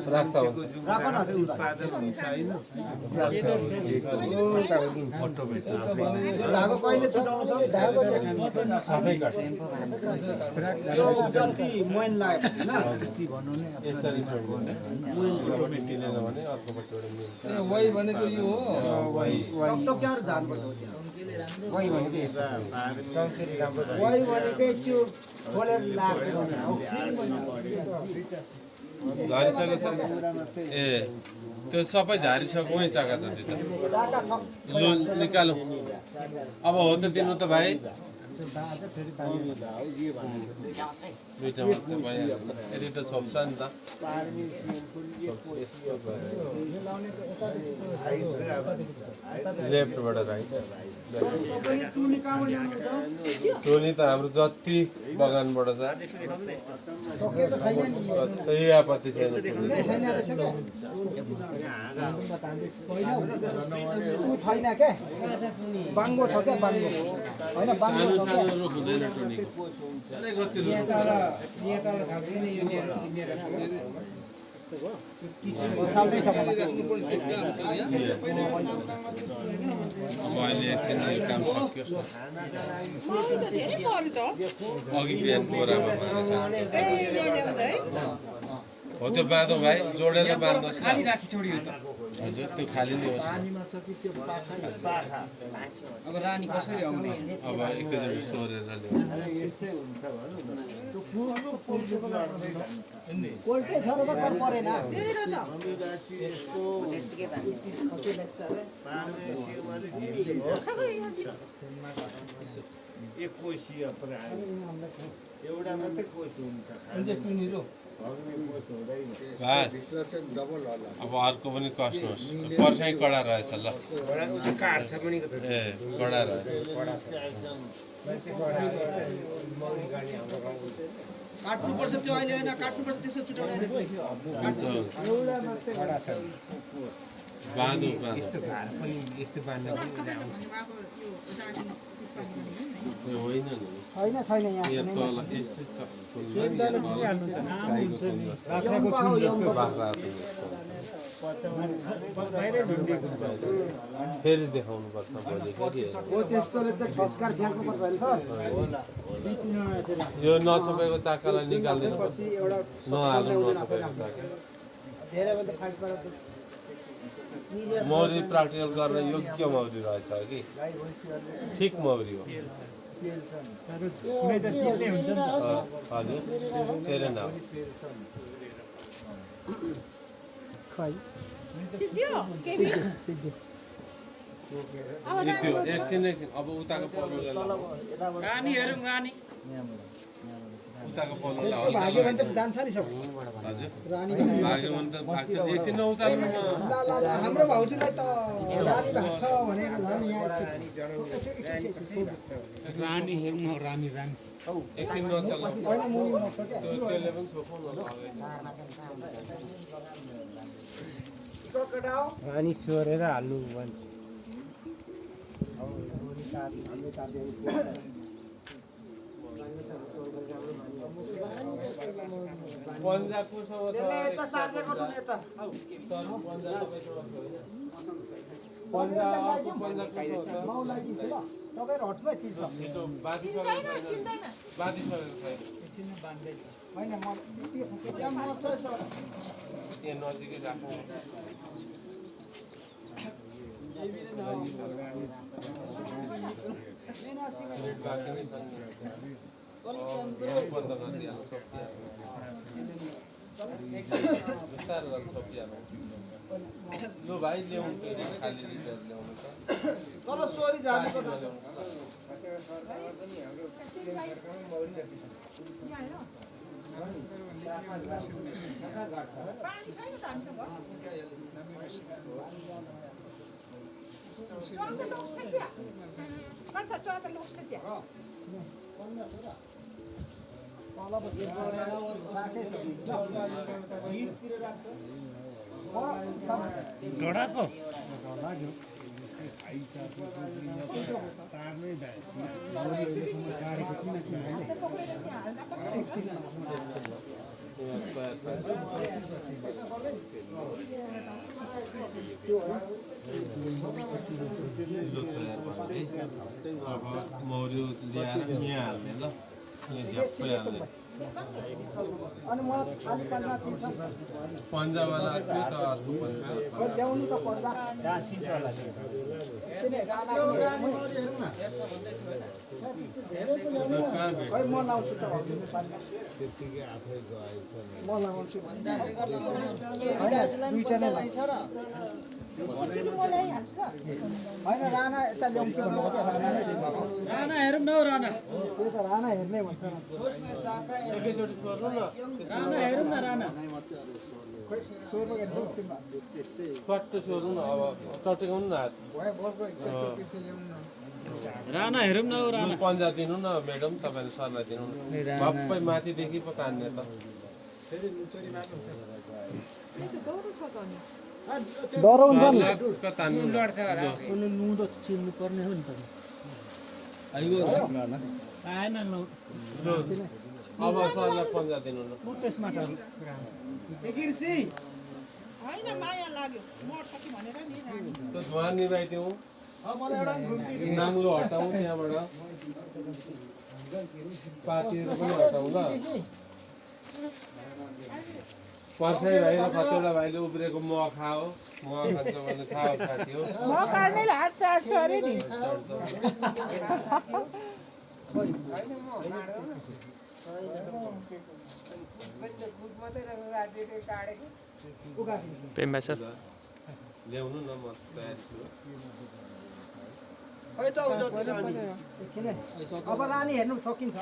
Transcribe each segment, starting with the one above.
राख्दा हुन्छ उत्पादन हुन्छ हैन धागो कहिले छुटाउनु छ धागो सबै गर्छ यो जति मैन लागेपछि हैन यसरी मिटिँदैन भने अर्कोबाट एउटा मिल्छ वाइ भनेको यो हो टक्टक्याएर जानुपर्छ वाइ भनेको वाइ भनेकै त्यो खोलेर लाग्नु झारिसकेछ ए त्यो सबै झारिसक्यो वहीँ चाका छ त्यो चाका छ लु निकालौँ अब हो त दिनु त भाइ दुईटा मात्रै भइहाल्यो यदि त छोप्छ नि त लेफ्टबाट राइट टोली त हाम्रो जति बगानबाट छ त्यही आपत्ति छैन छैन के बाङ्गो छ क्या बाङ्गो होइन सानो सानो रुख हुँदैन टोनीको साह्रै कति रुख साल्दैछ अब अहिले एकछिन यो काम सकियोस् न अघि बिहान बोरामा हो त्यो बाँधो भाइ जोडेर बाँध्नुहोस् न हजुर त्यो खाली नै होस् अब रानी कसरी आउने अब एकैचोटि सोरेर कोल्टे छ र त कर परेन एकोसिया प्राय एउटा मात्रै कोष हुन्छ बस अब अर्को पनि कस्नुहोस् पर्साइ कडा रहेछ ल ए कडा रहेछ काट्नुपर्छ त्यो अहिले होइन काट्नुपर्छ त्यसो छुटाउने बाँधो होइन छैन छैन यहाँ फेरि देखाउनु पर्छ भोलि त्यस्तोले चाहिँ ठस्कार फ्याँक्नुपर्छ होइन सर यो नछोपेको चाकालाई निकाल्दिनु पछि एउटा नहाल्नु नछोपेको चाका धेरैभन्दा फाइट गरेर मौरी प्र्याक्टिकल गर्न योग्य मौरी रहेछ कि ठिक मौरी हो हजुर सेरेना हो सिद्धि एकछिन अब उताको पल्लोलाई उताको पल्लोलाई भाग्यो भने त जान्छ नि सब हजुर भाग्यो भने त भाग्छ एकछिन नउचाल्नु न हाम्रो भाउजूलाई त रानी भाग्छ भनेर झन् यहाँ रानी हेर्नु रानी रानी एकछिन नचल्नु होइन मुनि मर्छ क्या त्यसले पनि छोप्नु न रानी सोरेर हाल्नु भन्छ पन्जा कोसँग छ यता सार्दै गर्नु यता पन्जा अर्को पन्जा कोसँग छ माउलाई दिन्छु ल तपाईँहरू हटमा चिज छ छिटो बाँधिसकेको छैन बाँधिसकेको छैन एकछिन बाँध्दैछ होइन म त्यहाँ मर्छ सर यहाँ नजिकै राख्नु बाँकी नै छन् बन्द गरिदिइहाल्नु छोपिहाल्नु बिस्तारै गरेर छोपिहाल्नु यो भाइ ल्याउनु फेरि खाली लिटर ल्याउनु छ तर सोरी जानेको छ ढोडाको अब मौरी ल्याएर यहाँ हाल्ने ल यहाँ झ्याप्पै हाल्ने अनि मलाई खाली पन्जा दिन्छ पन्जावाला थियो त अर्को पन्जा ल्याउनु त पन्जा डाँसिन्छ होला त्यो कहाँ भेट खै म लाउँछु त त्यतिकै आफै गएछ नि म लाउँछु होइन राणा यता ल्याउँछु राणा हेरौँ न हौ राणा त्यो त राणा हेर्ने भन्छ एकैचोटि सोध्नु न राणा हेरौँ न राणा खोइ सोध्नु एकछिनमा स्वाट्ट सोध्नु न अब चटेकाउनु न हात भयो बर्को एकचोटि चाहिँ ल्याउनु न राणा हेरौँ न हौ राणा पन्जा दिनु न म्याडम तपाईँले सरलाई दिनु न सबै माथिदेखि पो तान्ने त डर हुन्छ नि सरलाई तान्नु न उसले नुदो चिन्नु पर्ने हो नि त आएन लौ अब सरलाई पन्जा दिनु न त्यसमा छ होइन माया लाग्यो मर्छ कि भनेर नि नानी त्यो धुवा निभाइदिउँ नाङ्लो हटाउँ त्यहाँबाट पातीहरू पनि हटाउँ ल पर्साई भाइ र कतिवटा भाइले उब्रेको मह खाओ मह खान्छ भने खाओ खाथ्यो म काट्नेले हात चाट्छ अरे नि ल्याउनु न म तयार छु एकछिन है। अब रानी हेर्नु सकिन्छ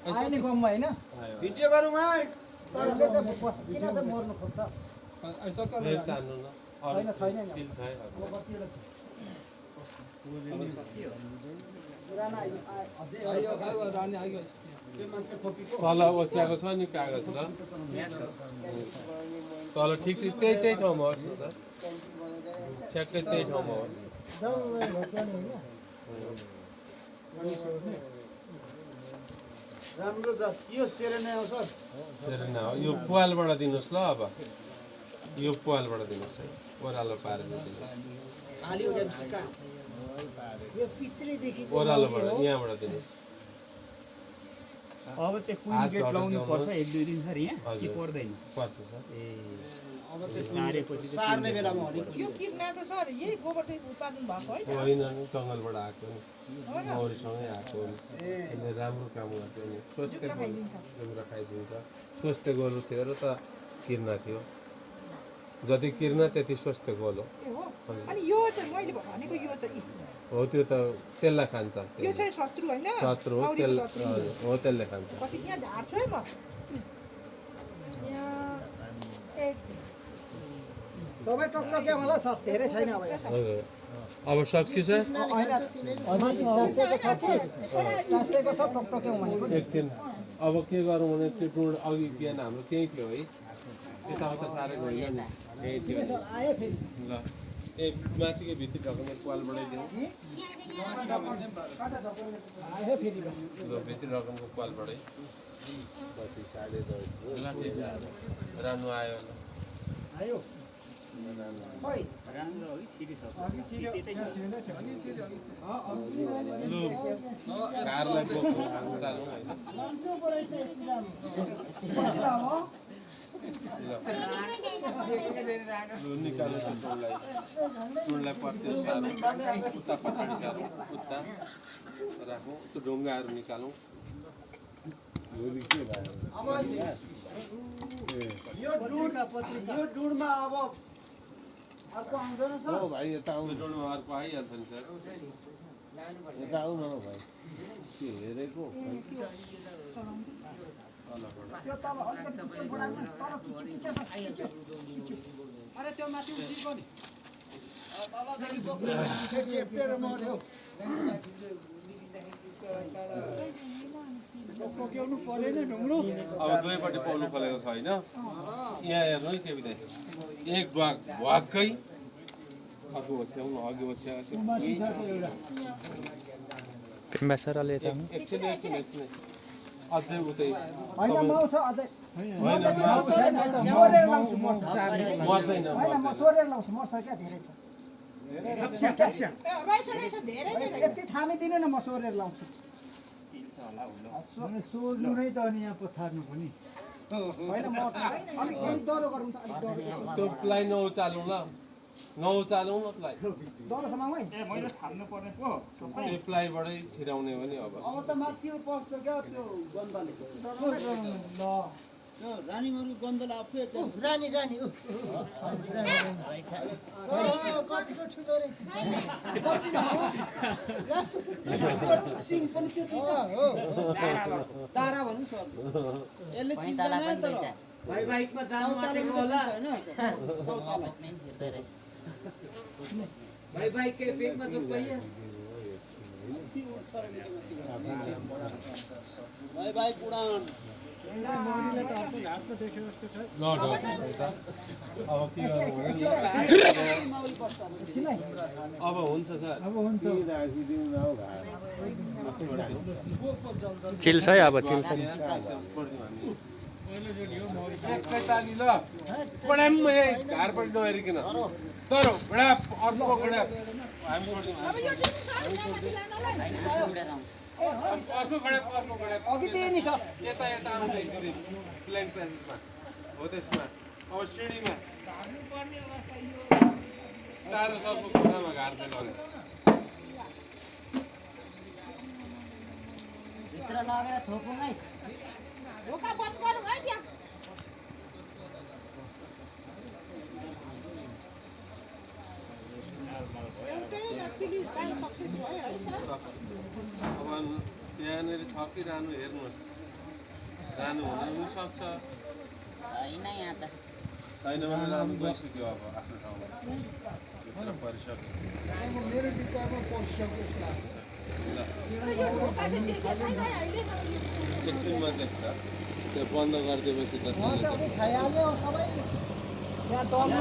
आयो नि गममा होइन भिडियो गरौँ है तरले चाहिँ किन चाहिँ मर्नु खोज्छ फेरि तान्नु न होइन छैन नि स्टिल छ है अब कतिवटा राणा अझै तल ओछ्याएको छ नि कागज ल तल ठिक छ त्यही ठाउँमा होस् न सर ठ्याक्कै त्यही ठाउँमा होस् राम्रो छ यो सेरेना हो सर सेरेना हो यो पालबाट दिनुहोस् ल अब यो पालबाट दिनुहोस् है ओह्रालो पारेर दिनुहोस् हाल्यो गेम्सका यो पित्रीदेखि ओह्रालोबाट यहाँबाट दिनुहोस् अब चाहिँ कुइन गेट लाउनु पर्छ एक दुई दिन सर यहाँ के पर्दैन पर्छ सर ए अब चाहिँ सारेपछि सार्ने बेलामा हो नि यो किर्ना त सर यही गोबरदेखि उत्पादन भएको होइन होइन नि जङ्गलबाट आएको नि मौरीसँगै आएको नि यसले राम्रो काम गर्थ्यो नि स्वस्थ गोरु खाइदिन्छ स्वस्थ गोरु थियो र त किर्ना थियो जति किर्ना त्यति स्वस्थ गोलो ए हो अनि यो चाहिँ मैले भनेको यो चाहिँ हो त्यो त त्यसलाई खान्छ यो चाहिँ शत्रु होइन शत्रु हो औरीको त्यसलाई शत्रु। हजुर, हो त्यसले खान्छ कति यहाँ झार्छु है म यहाँ एक सबै टकटके मलाई सर धेरै छैन अब हजुर अब सक्यो सर टाँसेको छ टकटके भनेको एकछिन अब के गरौँ भने त्यो टुड अघि बिहान हाम्रो त्यही थियो है यताउता साह्रै गएन नि त्यही थियो नि। आयो फेरि ल ए माथिको भित्री ढकने पालबाटै दिउँ आयो फेरि ल भित्री ढकनको पालबाटै कति 10:30 ल ठिक छ राम्रो आयो ल आयो खै राम्रो हो कि सिरिस हो लु कारलाई बोक्नु चालौँ होइन लु निकाल्नु त टुडलाई पर्थ्यो साह्रो उता पछाडि साह्रो उता राखौँ त्यो ढुङ्गाहरू निकालौँ भोलि के भयो अब यो डुडमा अब अर्को आउँदैन सर हो भाइ यता आउनु त्यो डुङ्गामा अर्को आइहाल्छ नि सर यता आउनु न भाइ के हेरेको तलबाट त्यो तल अलिकति पिच्छे बढाउनु तल किच्छु छ अरे त्यो माथि उठिको नि चेपेर मर्यो टोक्याउनु परेन ढुङ्ग्रो अब दुवैपट्टि पाउनु खोलेको छ होइन यहाँ हेर्नु है के बिदा एक भाग भ्वाक्कै अर्को ओछ्याउनु अघि ओछ्याएको पेम्बा सरले एकछिन अझै उतै होइन माउ छ अझै होइन सोरेर लाउँछु मर्छ मर्दैन होइन म सोरेर लाउँछु मर्छ क्या धेरै छ रहेछ रहेछ धेरै धेरै यति थामिदिनु न म सोरेर लाउँछु सोर्नु नै त अनि यहाँ पछार्नु पनि होइन मर्छ अलिक डह्रो गरौँ त अलिक डह्रो त्यो प्लाई नउचालौँ ल नउचालौँ न प्लाई डह्रोसम्म है ए मैले थाम्नु पर्ने पो त्यो प्लाईबाटै छिराउने हो नि अब अब त माथि पस्छ क्या त्यो गन्धले ल रानीहरू गन्धले आफै रानी रानी सिंह पनि त्यो तारा भन्नु सर यसले चिन्दैन तर बाइकमा सौताले होला हैन सौताला बाइककै पेटमा जो पहिया बाइक उडान मौरीले त अर्को घाटको देख्यो जस्तो छ ल अब के गर्नु अब हुन्छ सर अब हुन्छ चिल्छ है अब चिल्छ पहिलोचोटि हो मौरी एकैताली ल बडाम घार पनि नहेरिकन तर बडा अर्को बडा हामी छोड्दिउँ अब यो दिन सानो लानलाई अर्को गडा अघि त्यही नि सर यता यता आउँदै दिदी प्लेन प्यासेजमा हो त्यसमा अब सिँढीमा टाढो सरको खुट्टामा घार्दै लग्यो भित्र लगेर छोपौँ है ढोका बन्द गरौँ है त्यहाँ एउटै चिली काम सक्सेस भयो है सर अब त्यहाँनिर छ कि रानु हेर्नुहोस् रानु हुन पनि सक्छ छैन यहाँ त छैन भने रानु गइसक्यो अब आफ्नो ठाउँमा भित्र परिसक्यो मेरो विचारमा पसिसक्यो जस्तो लाग्छ यो ढोका चाहिँ देखेको छैन है अहिले एकछिनमा देख्छ त्यो बन्द गरिदिएपछि त उहाँ चाहिँ अघि खाइहाल्यो सबै यहाँ दम्नु